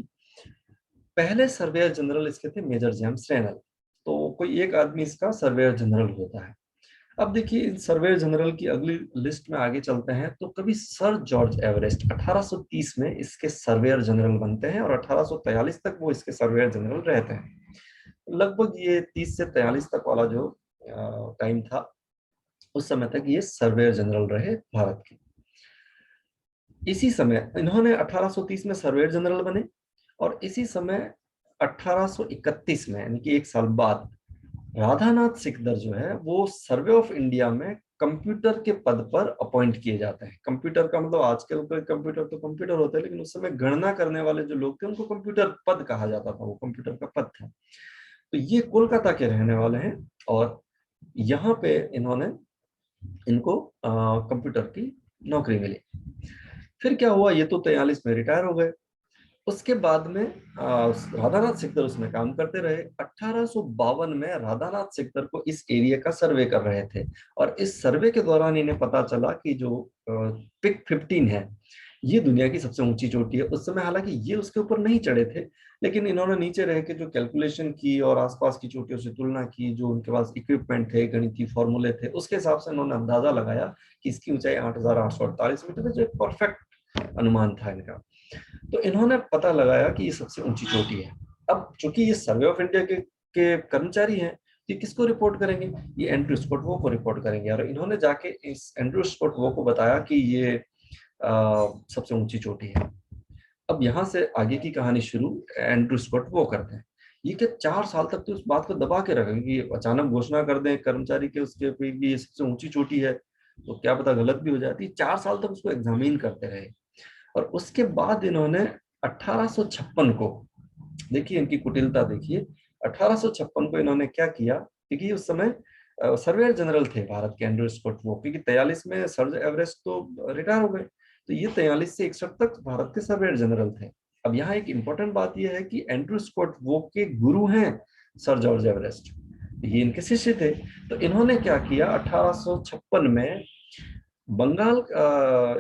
पहले सर्वेयर जनरल इसके थे मेजर जेम्स रेनल। तो कोई एक आदमी इसका सर्वेयर जनरल होता है। अब देखिए इन सर्वेयर जनरल की अगली लिस्ट में आगे चलते हैं तो कभी सर जॉर्ज एवरेस्ट 1830 में इसके सर्वेयर जनरल बनते हैं और 1843 तक वो इसके सर्वेयर जनरल रहते हैं। लगभग ये 30 से 43 तक वाला जो टाइम था, उस समय तक ये सर्वेयर जनरल रहे भारत के। इसी समय इन्होंने 1830 में सर्वेयर जनरल बने और इसी समय 1831 में यानी कि एक साल बाद राधानाथ सिकदर जो है वो सर्वे ऑफ इंडिया में कंप्यूटर के पद पर अपॉइंट किए जाते हैं। कंप्यूटर का मतलब आजकल के कंप्यूटर तो कंप्यूटर होते हैं, लेकिन उस समय गणना करने वाले जो लोग थे उनको कंप्यूटर पद कहा जाता था, वो कंप्यूटर का पद था। तो ये कोलकाता के रहने वाले हैं और यहाँ पे इन्होंने इनको कंप्यूटर की नौकरी मिली। फिर क्या हुआ, ये तो 43 में रिटायर हो गए। उसके बाद में राधानाथ सिकदर उसमें काम करते रहे। 1852 में राधानाथ सिकदर को इस एरिया का सर्वे कर रहे थे और इस सर्वे के दौरान इन्हें पता चला कि जो पिक 15 है ये दुनिया की सबसे ऊंची चोटी है। उस समय हालांकि ये उसके ऊपर नहीं चढ़े थे, लेकिन इन्होंने नीचे रह के जो कैलकुलेशन की और आसपास की चोटियों से तुलना की, जो उनके पास इक्विपमेंट थे, गणितीय फॉर्मूले थे, उसके हिसाब से उन्होंने अंदाजा लगाया कि इसकी ऊंचाई 8,848 मीटर है, जो एक परफेक्ट अनुमान था इनका। तो इन्होंने पता लगाया कि ये सबसे ऊंची चोटी है। अब चूंकि ये सर्वे ऑफ इंडिया के कर्मचारी हैं, ये किसको रिपोर्ट करेंगे? ये एंड्रयू स्कॉट वो को रिपोर्ट करेंगे और इन्होंने जाके इस एंड्रयू स्कॉट वो को बताया कि ये सबसे ऊंची चोटी है। अब यहाँ से आगे की कहानी शुरू एंड्रयू स्कॉट वो करते हैं। ये क्या 4 साल तक तो उस बात को दबा के रखेंगे कि अचानक घोषणा कर दें कर्मचारी के उसके पे कि ये सबसे ऊंची चोटी है, तो क्या पता गलत भी हो जाती। 4 साल तक उसको एग्जामिन करते रहे और उसके बाद इन्होंने 1856 को, देखिए इनकी कुटिलता देखिए, 1856 को इन्होंने क्या किया, क्योंकि उस समय सर्वेयर जनरल थे भारत के एंड्रयू स्कॉट वो, क्योंकि 43 में सर एवरेस्ट तो रिटायर हो गए, तो ये 43 से 61 तक भारत के सर्वेयर जनरल थे। अब यहाँ एक इंपॉर्टेंट बात यह है कि एंड्रयू स्कॉट वो के गुरु हैं सर जॉर्ज एवरेस्ट, ये इनके शिष्य थे। तो इन्होंने क्या किया, 1856 में बंगाल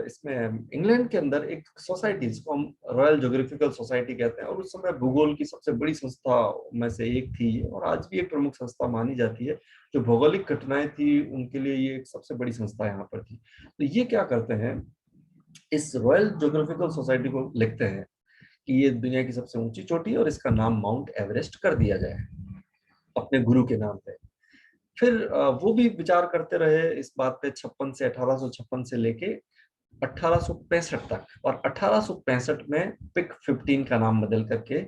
इसमें इंग्लैंड के अंदर एक सोसाइटी जिसको हम रॉयल ज्योग्राफिकल सोसाइटी कहते हैं, और उस समय भूगोल की सबसे बड़ी संस्था में से एक थी और आज भी एक प्रमुख संस्था मानी जाती है। जो भौगोलिक घटनाएं थी उनके लिए ये एक सबसे बड़ी संस्था यहाँ पर थी। तो ये क्या करते हैं, इस रॉयल ज्योग्राफिकल सोसाइटी को लिखते हैं कि ये दुनिया की सबसे ऊंची चोटी है और इसका नाम माउंट एवरेस्ट कर दिया जाए अपने गुरु के नाम पे। फिर वो भी विचार करते रहे इस बात पे 56 से 1856 से लेके 1865 तक, और 1865 में पिक 15 का नाम बदल करके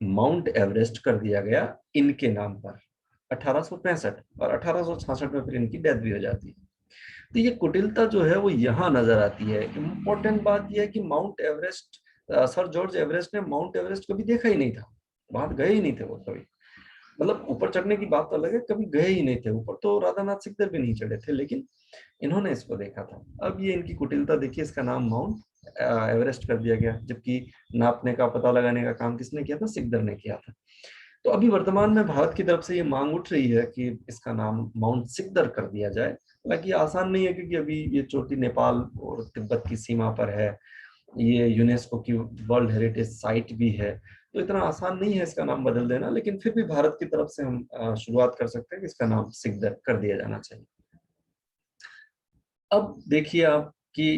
माउंट एवरेस्ट कर दिया गया इनके नाम पर, 1865। और 1866 में फिर इनकी डेथ भी हो जाती है। तो ये कुटिलता जो है वो यहाँ नजर आती है। इम्पोर्टेंट बात यह है कि mount Everest, sir George Everest ने माउंट एवरेस्ट कभी देखा ही नहीं था, वहां गए ही नहीं थे वो कभी। मतलब ऊपर चढ़ने की बात तो अलग है, कभी गए ही नहीं थे ऊपर, तो राधानाथ सिकदर भी नहीं चढ़े थे, लेकिन इन्होंने इसको देखा था। अब ये इनकी कुटिलता देखिए, इसका नाम माउंट एवरेस्ट कर दिया गया, जबकि नापने का पता लगाने का काम किसने किया था, सिकदर ने किया था। तो अभी वर्तमान में भारत की तरफ से ये मांग उठ रही है कि इसका नाम माउंट सिकदर कर दिया जाए। हालांकि आसान नहीं है, क्योंकि अभी ये चोटी नेपाल और तिब्बत की सीमा पर है, ये यूनेस्को की वर्ल्ड हेरिटेज साइट भी है, तो इतना आसान नहीं है इसका नाम बदल देना। लेकिन फिर भी भारत की तरफ से हम शुरुआत कर सकते हैं कि इसका नाम सिकदर कर दिया जाना चाहिए। अब देखिए आप कि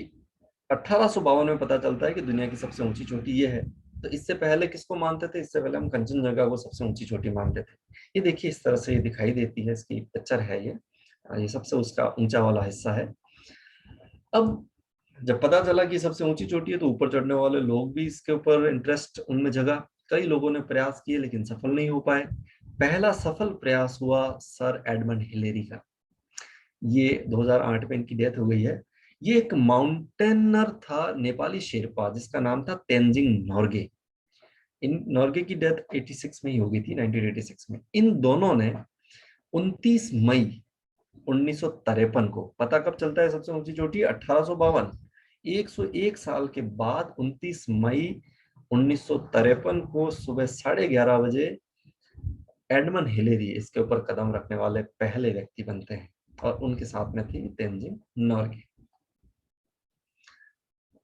1852 में पता चलता है कि दुनिया की सबसे ऊंची चोटी ये है। तो इससे पहले किसको मानते थे? इससे पहले हम कंचनजंगा को सबसे ऊंची चोटी मानते थे। ये देखिए इस तरह से ये दिखाई देती है, इसकी पिक्चर है ये सबसे उसका ऊंचा वाला हिस्सा है। अब जब पता चला कि सबसे ऊंची चोटी है तो ऊपर चढ़ने वाले लोग भी इसके ऊपर इंटरेस्ट उनमें जगा। कई लोगों ने प्रयास किए लेकिन सफल नहीं हो पाए। पहला सफल प्रयास हुआ सर एडमंड हिलेरी का। ये 2008 में इनकी डेथ हो गई है। ये एक माउंटेनर था, नेपाली शेरपा, जिसका नाम था तेंजिंग नोर्गे। इन नोर्गे की डेथ 86 में ही हो गई थी, 1986 में। इन दोनों ने 29 मई 1953 को, पता कब चलता है सबसे ऊंची चोटी? 1852। 101 साल के बाद 29 मई 1953 को सुबह 11:30 बजे एडमंड हिलेरी इसके ऊपर कदम रखने वाले पहले व्यक्ति बनते हैं, और उनके साथ में थी तेंजिंग नोर्गे।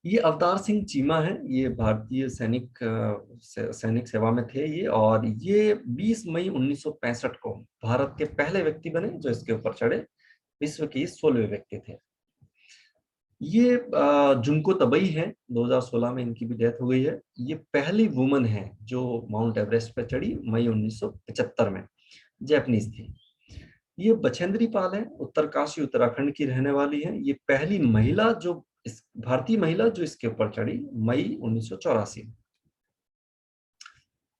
ये अवतार सिंह चीमा है, ये भारतीय सैनिक सेवा में थे ये, और ये 20 मई 1965 को भारत के पहले व्यक्ति बने जो इसके ऊपर चढ़े। विश्व के 16वें व्यक्ति थे। ये जुनको तबई है, 2016 में इनकी भी डेथ हो गई है। ये पहली वुमन है जो माउंट एवरेस्ट पर चढ़ी, मई 1975 में, जैपनीज थी। ये बछेंद्री पाल है, उत्तरकाशी उत्तराखंड की रहने वाली है। ये पहली महिला जो भारतीय महिला जो इसके ऊपर चढ़ी, मई 1984 में।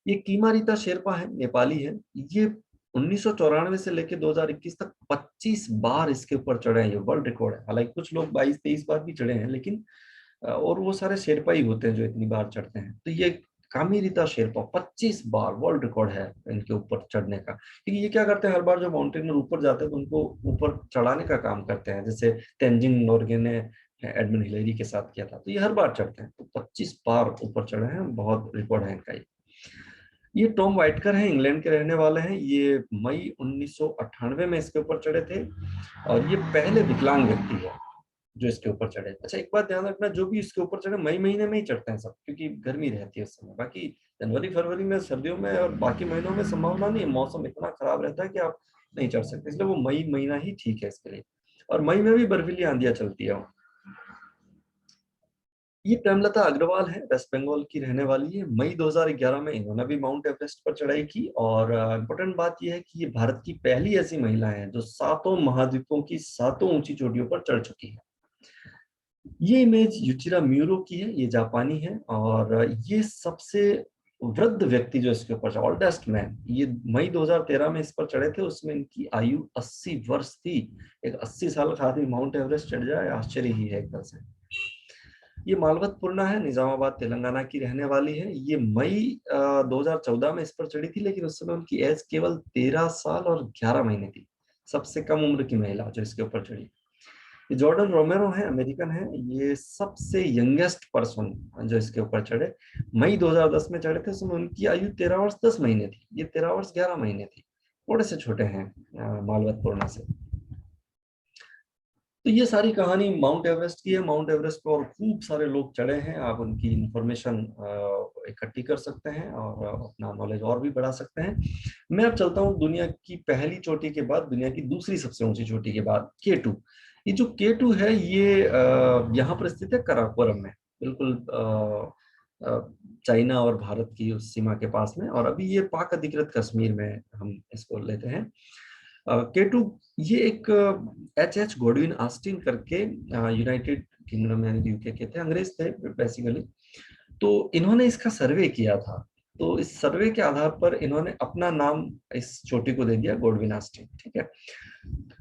ये कीमा रीता शेरपा है, नेपाली है। ये 1994 से लेकर 2021 तक 25 बार इसके ऊपर चढ़े हैं। ये वर्ल्ड रिकॉर्ड है। हालांकि कुछ लोग 22-23 बार भी चढ़े हैं, लेकिन और वो सारे शेरपा ही होते हैं जो इतनी बार चढ़ते हैं। तो ये कामी रीता शेरपा 25 बार वर्ल्ड रिकॉर्ड है इनके ऊपर चढ़ने का। क्योंकि ये क्या करते हैं, हर बार जो माउंटेनर ऊपर जाते हैं तो उनको ऊपर चढ़ाने का काम करते हैं, जैसे तेंजिंग नोर्गे ने एडमंड हिलेरी के साथ किया था। तो ये हर बार चढ़ते हैं, तो 25 बार ऊपर चढ़े हैं, बहुत रिकॉर्ड है इनका। ये टॉम वाइटकर हैं, इंग्लैंड के रहने वाले हैं। ये मई 1998 में इसके ऊपर चढ़े थे, और ये पहले विकलांग व्यक्ति है जो इसके ऊपर चढ़े। अच्छा, एक बात ध्यान रखना, जो भी इसके ऊपर चढ़े मई महीने में ही चढ़ते हैं सब, क्योंकि गर्मी रहती है उस समय। बाकी जनवरी फरवरी में, सर्दियों में और बाकी महीनों में संभावना नहीं है, मौसम इतना खराब रहता है कि आप नहीं चढ़ सकते। इसलिए वो मई महीना ही ठीक है इसके लिए। और मई में भी बर्फीली आंधियां चलती है। ये प्रेमलता अग्रवाल है, वेस्ट बंगाल की रहने वाली है। मई 2011 में इन्होंने भी माउंट एवरेस्ट पर चढ़ाई की। और इम्पोर्टेंट बात यह है कि ये भारत की पहली ऐसी महिला है जो 7 महाद्वीपों की 7 ऊंची चोटियों पर चढ़ चुकी है। ये इमेज युचिरा म्यूरो की है, ये जापानी है। और ये सबसे वृद्ध व्यक्ति जो इसके ऊपर, ओल्डेस्ट मैन, ये मई 2013 में इस पर चढ़े थे। उसमें इनकी आयु 80 वर्ष थी। एक 80 साल का आदमी माउंट एवरेस्ट चढ़ जाए, आश्चर्य ही है एक तरह से। ये मालवत पूर्णा है, निजामाबाद तेलंगाना की रहने वाली है। ये मई 2014 में इस पर चढ़ी थी, लेकिन उस समय उनकी एज केवल 13 साल और 11 महीने थी। सबसे कम उम्र की महिला जो इसके ऊपर चढ़ी। ये जॉर्डन रोमेरो है, अमेरिकन है। ये सबसे यंगेस्ट पर्सन जो इसके ऊपर चढ़े, मई 2010 में चढ़े थे। उसमें उनकी आयु 13 वर्ष 10 महीने थी, ये 13 वर्ष 11 महीने थी। थोड़े से छोटे हैं मालवत पूर्णा से। तो ये सारी कहानी माउंट एवरेस्ट की है। माउंट एवरेस्ट पर और खूब सारे लोग चढ़े हैं। आप उनकी इंफॉर्मेशन इकट्ठी कर सकते हैं और अपना नॉलेज और भी बढ़ा सकते हैं। मैं अब चलता हूँ दुनिया की पहली चोटी के बाद दुनिया की दूसरी सबसे ऊंची चोटी के बाद, K2। ये जो K2 है, ये यहाँ पर स्थित है कराकोरम में, बिल्कुल चाइना और भारत की उस सीमा के पास में। और अभी ये पाक अधिकृत कश्मीर में हम इसको लेते हैं। K2 ये एक H गॉडविन ऑस्टिन करके यूनाइटेड किंगडम यानी यूके के थे, अंग्रेज थे बेसिकली। तो इन्होंने इसका सर्वे किया था। तो इस सर्वे के आधार पर इन्होंने अपना नाम इस चोटी को दे दिया, गॉडविन ऑस्टिन। ठीक है,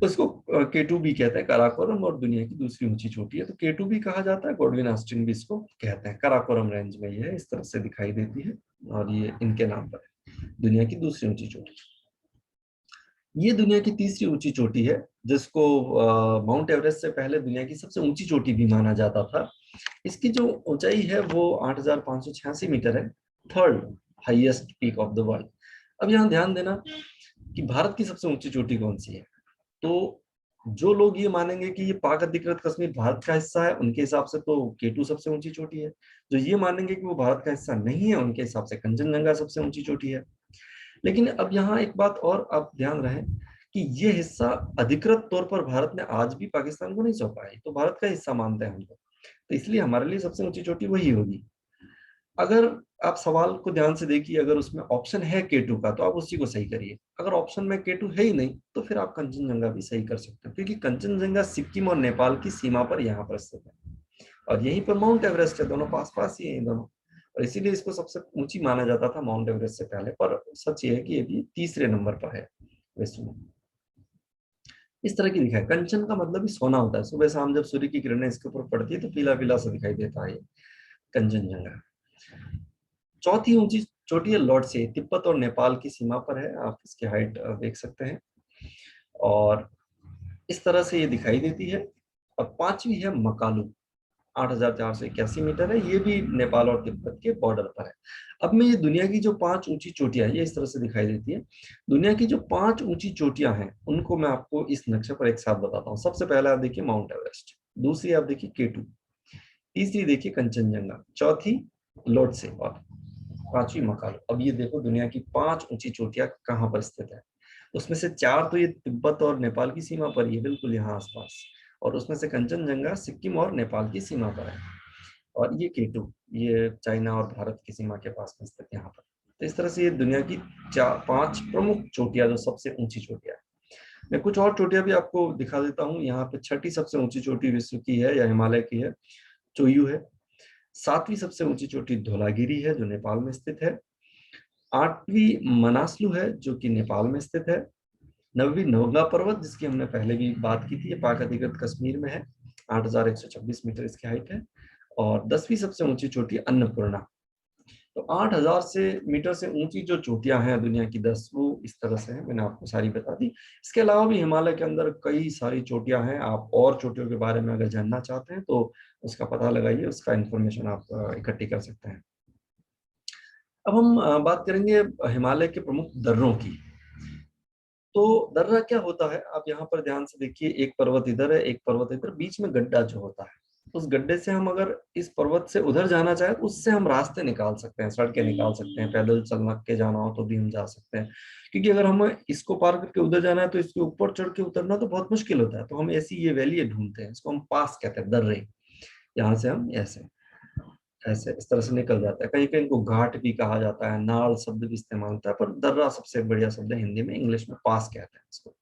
उसको K2 भी कहते हैं, काराकोरम, और दुनिया की दूसरी ऊंची चोटी है। तो K2 भी कहा जाता है, गॉडविन ऑस्टिन भी इसको कहते हैं। काराकोरम रेंज में ये है, इस तरह से दिखाई देती है, और ये इनके नाम पर है, दुनिया की दूसरी ऊंची चोटी। ये दुनिया की तीसरी ऊंची चोटी है, जिसको माउंट एवरेस्ट से पहले दुनिया की सबसे ऊंची चोटी भी माना जाता था। इसकी जो ऊंचाई है वो 8,586 मीटर है, third highest peak of the world. अब यहाँ ध्यान देना कि भारत की सबसे ऊंची चोटी कौन सी है। तो जो लोग ये मानेंगे कि ये पाक अधिकृत कश्मीर भारत का हिस्सा है, उनके हिसाब से तो K2 सबसे ऊंची चोटी है। जो ये मानेंगे कि वो भारत का हिस्सा नहीं है, उनके हिसाब से कंचनजंगा सबसे ऊंची चोटी है। लेकिन अब यहाँ एक बात और आप ध्यान रहे कि ये हिस्सा अधिकृत तौर पर भारत ने आज भी पाकिस्तान को नहीं सौंपा है, तो भारत का हिस्सा मानते हैं हम लोग। तो इसलिए हमारे लिए सबसे ऊंची चोटी वही होगी। अगर आप सवाल को ध्यान से देखिए, अगर उसमें ऑप्शन है K2 का, तो आप उसी को सही करिए। अगर ऑप्शन में K2 है ही नहीं, तो फिर आप कंचनजंगा भी सही कर सकते हैं, क्योंकि कंचनजंगा सिक्किम और नेपाल की सीमा पर यहाँ पर स्थित है, और यहीं पर माउंट एवरेस्ट है। दोनों पास पास ही है दोनों, और इसीलिए इसको सबसे ऊंची माना जाता था माउंट एवरेस्ट से पहले। पर सच ये है कि ये भी तीसरे नंबर पर है विश्व में। इस तरह की दिखा है। कंचन का मतलब ही सोना होता है। सुबह शाम जब सूर्य की किरणें इसके ऊपर पड़ती है तो पीला पीला सा दिखाई देता है कंचनजंगा। चौथी ऊंची चोटी है लॉर्डसे, तिब्बत और नेपाल की सीमा पर है। आप इसकी हाइट देख सकते हैं, और इस तरह से ये दिखाई देती है। और पांचवी है मकालू, 8,481 मीटर है। ये भी नेपाल और तिब्बत के बॉर्डर पर है। अब मैं ये दुनिया की जो 5 ऊंची चोटियां, ये इस तरह से दिखाई देती है। दुनिया की जो 5 ऊंची चोटियां हैं, उनको मैं आपको इस नक्शे पर एक साथ बताता हूँ। सबसे पहले आप देखिए माउंट एवरेस्ट, दूसरी आप देखिए K2, तीसरी देखिए कंचनजंगा, चौथी लोटसे, और पांचवी मकालू। अब ये देखो दुनिया की 5 ऊंची चोटियां कहाँ पर स्थित है। उसमें से 4 तो ये तिब्बत और नेपाल की सीमा पर ही है, बिल्कुल यहाँ आसपास, और उसमें से कंचनजंगा सिक्किम और नेपाल की सीमा पर है, और ये केटू ये चाइना और भारत की सीमा के पास में स्थित यहाँ पर। तो इस तरह से ये दुनिया की 5 प्रमुख चोटियां, जो सबसे ऊंची चोटियां। मैं कुछ और चोटियां भी आपको दिखा देता हूँ। यहाँ पे 6ठी सबसे ऊंची चोटी विश्व की है या हिमालय की है, चोयू है। 7वीं सबसे ऊंची चोटी धौलागिरी है, जो नेपाल में स्थित है। 8वीं मनासलू है, जो कि नेपाल में स्थित है। 9वीं नौगा पर्वत, जिसकी हमने पहले भी बात की थी, ये पाक अधिकृत कश्मीर में है, 8,126 मीटर इसकी हाइट है। और 10वीं सबसे ऊंची चोटी अन्नपूर्णा। तो 8,000 से मीटर से ऊंची जो चोटियां हैं दुनिया की 10, वो इस तरह से है, मैंने आपको सारी बता दी। इसके अलावा भी हिमालय के अंदर कई सारी चोटियां हैं। आप और चोटियों के बारे में अगर जानना चाहते हैं तो उसका पता लगाइए, उसका इंफॉर्मेशन आप इकट्ठी कर सकते हैं। अब हम बात करेंगे हिमालय के प्रमुख दर्रों की। तो दर्रा क्या होता है, आप यहाँ पर ध्यान से देखिए, एक पर्वत इधर है, एक पर्वत इधर, बीच में गड्ढा जो होता है, उस गड्ढे से हम अगर इस पर्वत से उधर जाना चाहे तो उससे हम रास्ते निकाल सकते हैं, सड़कें निकाल सकते हैं, पैदल चलना के जाना हो तो भी हम जा सकते हैं। क्योंकि अगर हमें इसको पार करके उधर जाना है तो इसके ऊपर चढ़ के उतरना तो बहुत मुश्किल होता है, तो हम ऐसी ये वैली ढूंढते हैं, इसको हम पास कहते हैं, दर्रे। यहाँ से हम ऐसे ऐसे इस तरह से निकल जाता है। कहीं कहीं इनको घाट भी कहा जाता है, नाल शब्द भी इस्तेमाल होता है, पर दर्रा सबसे बढ़िया शब्द है हिंदी में, इंग्लिश में पास कहते हैं इसको।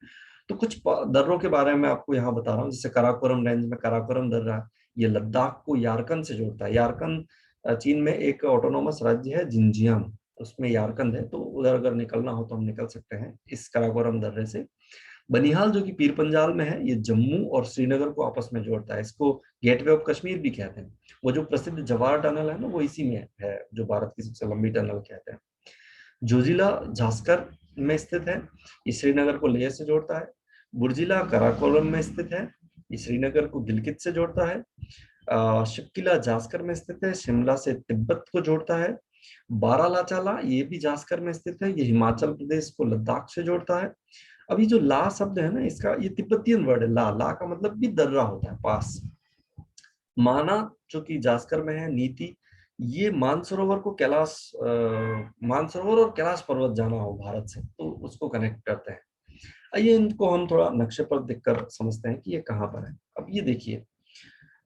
तो कुछ दर्रों के बारे में आपको यहाँ बता रहा हूँ। जैसे कराकोरम रेंज में कराकोरम दर्रा, ये लद्दाख को यारकन से जोड़ता है। यारकन चीन में एक ऑटोनोमस राज्य है, जिंजियांग, उसमें यारकंद है, तो उधर अगर निकलना हो तो हम निकल सकते हैं इस कराकोरम दर्रे से। बनिहाल जो कि पीर पंजाल में है, ये जम्मू और श्रीनगर को आपस में जोड़ता है, इसको गेटवे ऑफ कश्मीर भी कहते हैं। वो जो प्रसिद्ध जवाहर टनल है ना, वो इसी में है, जो भारत की सबसे लंबी टनल कहते हैं। जोजिला झांसकर में स्थित है, ये श्रीनगर को लेह से जोड़ता है। बुर्जिला कराकोरम में स्थित है, ये श्रीनगर को गिलगित से जोड़ता है। शिपकिला जास्कर में स्थित है, शिमला से तिब्बत को जोड़ता है। बारालाचाला ये भी जास्कर में स्थित है, ये हिमाचल प्रदेश को लद्दाख से जोड़ता है। अभी जो ला शब्द है ना, इसका ये तिब्बतियन वर्ड है, ला ला का मतलब भी दर्रा होता है, पास। माना जो कि जास्कर में है, नीति ये मानसरोवर को कैलाश मानसरोवर और कैलाश पर्वत जाना हो भारत से तो उसको कनेक्ट करते हैं। आइए इनको हम थोड़ा नक्शे पर देखकर समझते हैं कि ये कहाँ पर है। अब ये देखिए,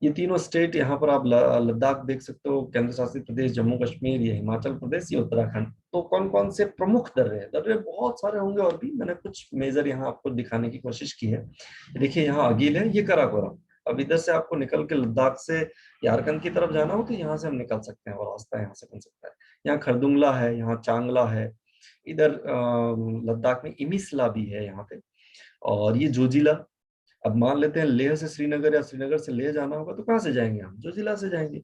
ये तीनों स्टेट, यहाँ पर आप लद्दाख देख सकते हो, केंद्र शासित प्रदेश जम्मू कश्मीर, ये हिमाचल प्रदेश, ये उत्तराखंड। तो कौन कौन से प्रमुख दर्रे हैं? दर्रे बहुत सारे होंगे, और भी मैंने कुछ मेजर यहाँ आपको दिखाने की कोशिश की है। देखिए यहाँ अगील है, ये कराकोरम। अब इधर से आपको निकल के लद्दाख से यारकंद की तरफ जाना हो तो यहाँ से हम निकल सकते हैं, और रास्ता यहाँ से बन सकता है। यहाँ खरदुंगला है, यहाँ चांगला है, इधर लद्दाख में इमिसला भी है यहाँ पे, और ये जोजिला। अब मान लेते हैं लेह से श्रीनगर या श्रीनगर से लेह जाना होगा तो कहाँ से जाएंगे हम? जोजिला से जाएंगे।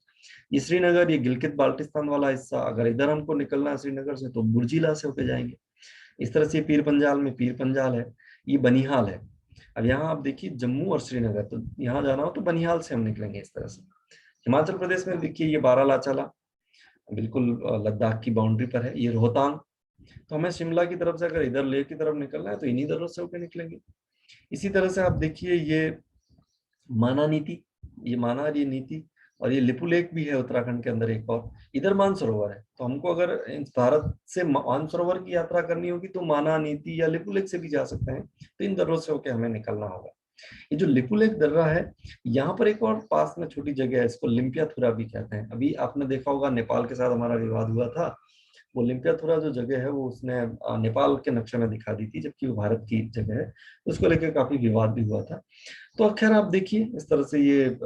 ये श्रीनगर, ये गिलगित बाल्टिस्तान वाला हिस्सा, अगर इधर हमको निकलना है श्रीनगर से तो बुर्जिला से होके जाएंगे। इस तरह से पीर पंजाल में पीर पंजाल है, ये बनिहाल है। अब यहाँ आप देखिए जम्मू और श्रीनगर, तो यहाँ जाना हो तो बनिहाल से हम निकलेंगे इस तरह से। हिमाचल प्रदेश में देखिए ये बारालाचाला, बिल्कुल लद्दाख की बाउंड्री पर है। ये रोहतांग, तो हमें शिमला की तरफ से अगर इधर लेह की तरफ निकलना है तो इन्हीं दरों से होकर निकलेंगे। इसी तरह से आप देखिए ये माना नीति, ये माना और ये नीति, और ये लिपुलेख भी है उत्तराखंड के अंदर एक, और इधर मानसरोवर है। तो हमको अगर भारत से मानसरोवर की यात्रा करनी होगी तो माना, नीति या लिपुलेख से भी जा सकते हैं। तो इन दर्रों से होकर हमें निकलना होगा। ये जो लिपुलेख दर्रा है, यहाँ पर एक और पास में छोटी जगह है, इसको लिम्पियाथुरा भी कहते हैं। अभी आपने देखा होगा नेपाल के साथ हमारा विवाद हुआ था, वो लिम्पियाथुरा जो जगह है वो उसने नेपाल के नक्शे में दिखा दी थी, जबकि वो भारत की जगह है। उसको लेकर काफी विवाद भी हुआ था। तो खैर आप देखिए इस तरह से ये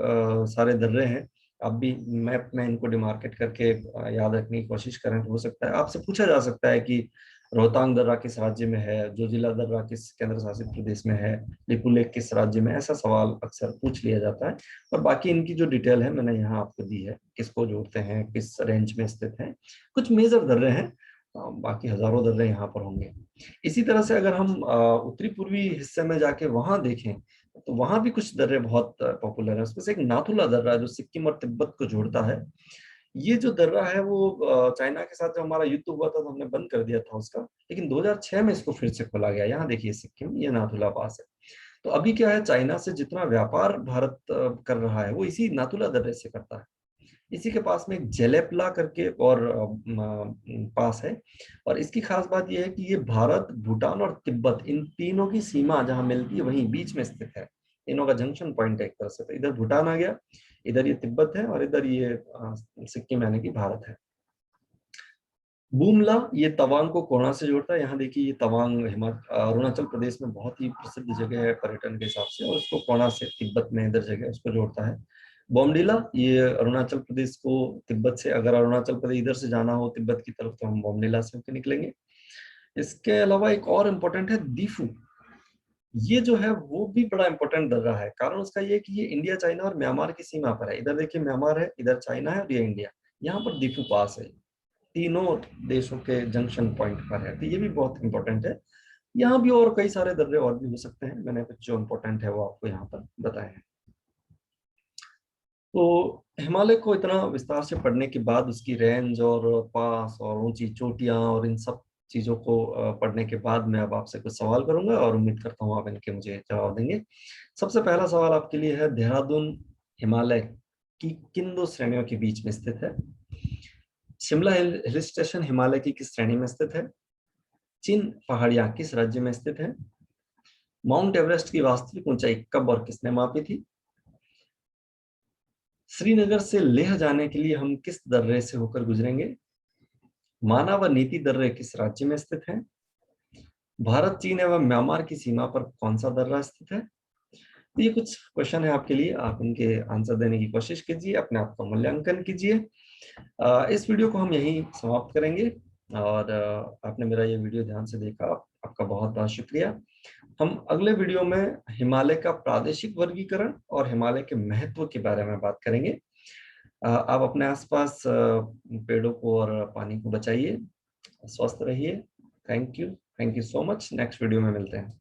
सारे दर्रे हैं। आप भी मैप में इनको डिमार्केट करके याद रखने की कोशिश करें तो हो सकता है आपसे पूछा जा सकता है कि रोहतांग दर्रा किस राज्य में है, जोजिला दर्रा किस केंद्र शासित प्रदेश में है, लिपुलेख किस राज्य में, ऐसा सवाल अक्सर पूछ लिया जाता है। और बाकी इनकी जो डिटेल है मैंने यहाँ आपको दी है, किसको जोड़ते हैं, किस रेंज में स्थित है, कुछ मेजर दर्रे हैं, बाकी हजारों दर्रे यहाँ पर होंगे। इसी तरह से अगर हम उत्तरी पूर्वी हिस्से में जाके वहां देखें तो वहां भी कुछ दर्रे बहुत पॉपुलर है। उसमें से एक नाथुला दर्रा है जो सिक्किम और तिब्बत को जोड़ता है। ये जो दर्रा है वो चाइना के साथ जब हमारा युद्ध हुआ था तो हमने बंद कर दिया था उसका, लेकिन 2006 में इसको फिर से खोला गया। यहाँ देखिए सिक्किम, ये नाथुला पास है। तो अभी क्या है, चाइना से जितना व्यापार भारत कर रहा है वो इसी नाथुला दर्रे से करता है। इसी के पास में एक जेलेपला करके और पास है। और इसकी खास बात यह है कि ये भारत, भूटान और तिब्बत, इन तीनों की सीमा जहां मिलती है वहीं बीच में स्थित है। तीनों का जंक्शन पॉइंट है एक तरह से। तो इधर भूटान आ गया, इधर ये तिब्बत है, और इधर ये सिक्किम यानी कि भारत है। बूमला ये तवांग को कोणा से जोड़ता है। यहाँ देखिए, ये तवांग अरुणाचल प्रदेश में बहुत ही प्रसिद्ध जगह है पर्यटन के हिसाब से, और उसको कोणा से तिब्बत में इधर जगह उसको जोड़ता है। बोमडीला ये अरुणाचल प्रदेश को तिब्बत से, अगर अरुणाचल प्रदेश इधर से जाना हो तिब्बत की तरफ तो हम बोमडीला से होकर निकलेंगे। इसके अलावा एक और इम्पोर्टेंट है दीफू। ये जो है वो भी बड़ा इंपॉर्टेंट दर्रा है। कारण उसका ये कि ये इंडिया, चाइना और म्यांमार की सीमा पर है। इधर देखिए म्यांमार है, इधर चाइना है और ये इंडिया। यहाँ पर दीफू पास है, तीनों देशों के जंक्शन पॉइंट पर है। तो ये भी बहुत इंपॉर्टेंट है। यहाँ भी और कई सारे दर्रे और भी हो सकते हैं, मैंने कुछ जो इंपॉर्टेंट है वो आपको यहाँ पर बताए हैं। तो हिमालय को इतना विस्तार से पढ़ने के बाद, उसकी रेंज और पास और ऊंची चोटियां और इन सब चीजों को पढ़ने के बाद, मैं अब आपसे कुछ सवाल करूंगा और उम्मीद करता हूँ आप इनके मुझे जवाब देंगे। सबसे पहला सवाल आपके लिए है, देहरादून हिमालय की किन दो श्रेणियों के बीच में स्थित है? शिमला हिल स्टेशन हिमालय की किस श्रेणी में स्थित है? चिन पहाड़ियां किस राज्य में स्थित है? माउंट एवरेस्ट की वास्तविक ऊंचाई कब और किसने मापी थी? श्रीनगर से लेह जाने के लिए हम किस दर्रे से होकर गुजरेंगे? माना व नीति दर्रे किस राज्य में स्थित है? भारत, चीन एवं म्यांमार की सीमा पर कौन सा दर्रा स्थित है? तो ये कुछ क्वेश्चन है आपके लिए, आप इनके आंसर देने की कोशिश कीजिए, अपने आप का मूल्यांकन कीजिए। इस वीडियो को हम यहीं समाप्त करेंगे, और आपने मेरा ये वीडियो ध्यान से देखा, आपका बहुत बहुत शुक्रिया। हम अगले वीडियो में हिमालय का प्रादेशिक वर्गीकरण और हिमालय के महत्व के बारे में बात करेंगे। आप अपने आसपास पेड़ों को और पानी को बचाइए, स्वस्थ रहिए। Thank you so much. Next video में मिलते हैं।